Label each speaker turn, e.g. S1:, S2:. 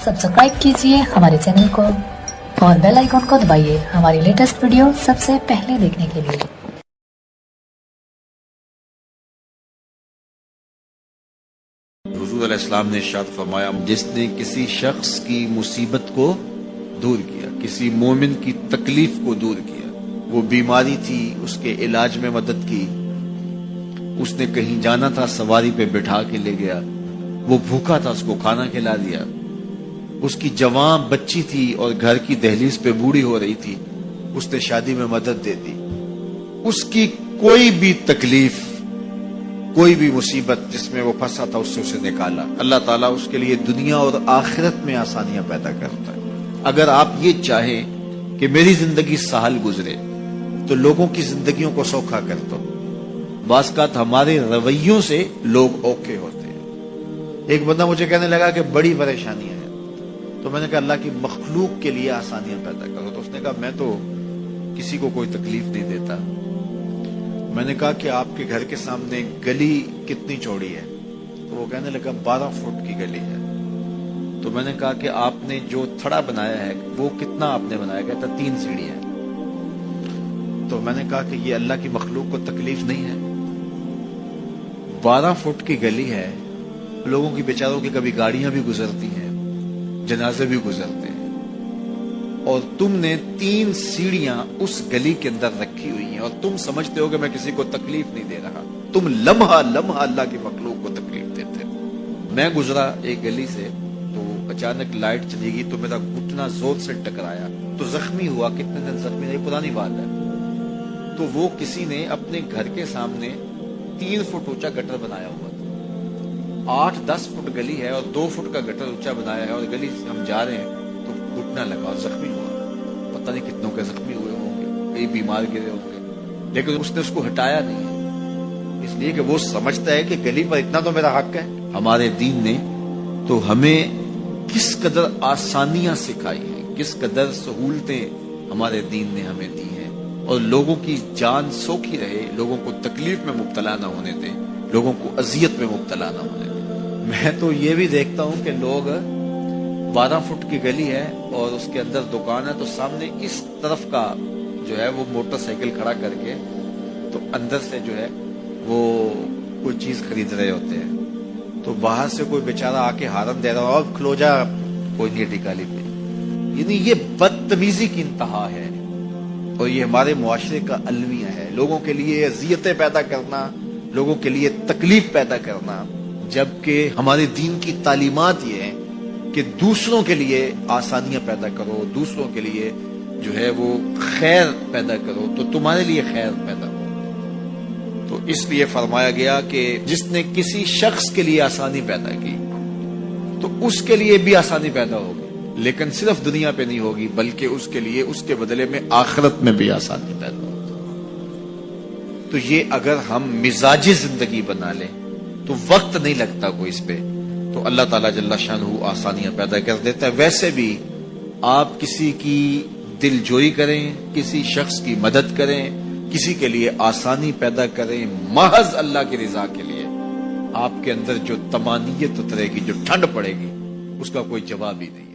S1: Subscribe कीजिए हमारे channel को और बेल आइकन को दबाइए हमारी लेटेस्ट वीडियो सबसे पहले देखने के लिए।
S2: हुजूर अलैहिस्सलाम ने इरशाद फरमाया, जिसने किसी शख्स की मुसीबत को दूर किया, किसी मोमिन की तकलीफ को दूर किया, वो बीमारी थी उसके इलाज में मदद की, उसने कहीं जाना था सवारी पे बिठा के ले गया, वो भूखा था उसको खाना खिला दिया, उसकी जवान बच्ची थी और घर की दहलीज पे बूढ़ी हो रही थी, उसने शादी में मदद दे दी, उसकी कोई भी तकलीफ, कोई भी मुसीबत जिसमें वो फंसा था उससे उसे निकाला। अल्लाह ताला उसके लिए दुनिया और आखिरत में आसानियां पैदा करता है। अगर आप ये चाहें कि मेरी जिंदगी सहल गुजरे तो लोगों की जिंदगियों को सौखा कर दो। बाज़ हमारे रवैयों से लोग ओके होते हैं। एक बंदा मुझे कहने लगा कि बड़ी परेशानियां हैं, तो मैंने कहा अल्लाह की मखलूक के लिए आसानियां पैदा करो। तो उसने कहा मैं तो किसी को कोई तकलीफ नहीं देता। मैंने कहा कि आपके घर के सामने गली कितनी चौड़ी है? तो वो कहने लगा 12 फुट की गली है। तो मैंने कहा कि आपने जो थड़ा बनाया है वो कितना आपने बनाया? कहता 3 सीढ़ियां। तो मैंने कहा कि ये अल्लाह की मखलूक को तकलीफ नहीं है? 12 फुट की गली है, लोगों की बेचारों की कभी गाड़ियां भी गुजरती हैं, जनाजे भी गुजरते हैं, और तुमने 3 सीढ़ियां उस गली के अंदर रखी हुई हैं और तुम समझते हो कि मैं किसी को तकलीफ नहीं दे रहा। तुम लम्हा लम्हा अल्लाह की मखलूक को तकलीफ देते हो। मैं गुजरा एक गली से तो अचानक लाइट चली गई तो मेरा घुटना जोर से टकराया तो जख्मी हुआ। कितने दिन जख्मी नहीं, पुरानी बात है। तो वो किसी ने अपने घर के सामने 3 फुट ऊंचा गटर बनाया हुआ था। 8-10 फुट गली है और 2 फुट का गटर ऊंचा बनाया है और गली से हम जा रहे हैं तो घुटना लगा और जख्मी हुआ। पता नहीं कितनों के जख्मी हुए होंगे, कई बीमार गिरे होंगे, लेकिन उसने उसको हटाया नहीं है, इसलिए कि वो समझता है कि गली पर इतना तो मेरा हक है। हमारे दीन ने तो हमें किस कदर आसानियां सिखाई हैं, किस कदर सहूलतें हमारे दीन ने हमें दी हैं, और लोगों की जान सोखी रहे, लोगों को तकलीफ में मुब्तला ना होने दें, लोगों को अजियत में मुब्तला ना होने दें। मैं तो ये भी देखता हूं कि लोग 12 फुट की गली है और उसके अंदर दुकान है, तो सामने इस तरफ का जो है वो मोटरसाइकिल खड़ा करके तो अंदर से जो है वो कोई चीज खरीद रहे होते हैं। तो बाहर से कोई बेचारा आके हारन दे रहा हो, और खलो जा, कोई नहीं टिकाली पे। यानी ये बदतमीजी की इंतहा है और ये हमारे मुआशरे का अलमिया है। लोगों के लिए अजियतें पैदा करना, लोगों के लिए तकलीफ पैदा करना, जबकि हमारे दीन की तालीमात ये है कि दूसरों के लिए आसानियां पैदा करो, दूसरों के लिए जो है वो खैर पैदा करो तो तुम्हारे लिए खैर पैदा हो। तो इसलिए फरमाया गया कि जिसने किसी शख्स के लिए आसानी पैदा की तो उसके लिए भी आसानी पैदा होगी, लेकिन सिर्फ दुनिया पे नहीं होगी बल्कि उसके लिए उसके बदले में आखिरत में भी आसानी पैदा होगी। तो ये अगर हम मिजाजी जिंदगी बना लें तो वक्त नहीं लगता कोई इस पे, तो अल्लाह ताला जल्ला शानहू आसानियां पैदा कर देता है। वैसे भी आप किसी की दिलजोई करें, किसी शख्स की मदद करें, किसी के लिए आसानी पैदा करें, महज अल्लाह की रिजा के लिए, आपके अंदर जो तमानियत उतरेगी, जो ठंड पड़ेगी, उसका कोई जवाब ही नहीं।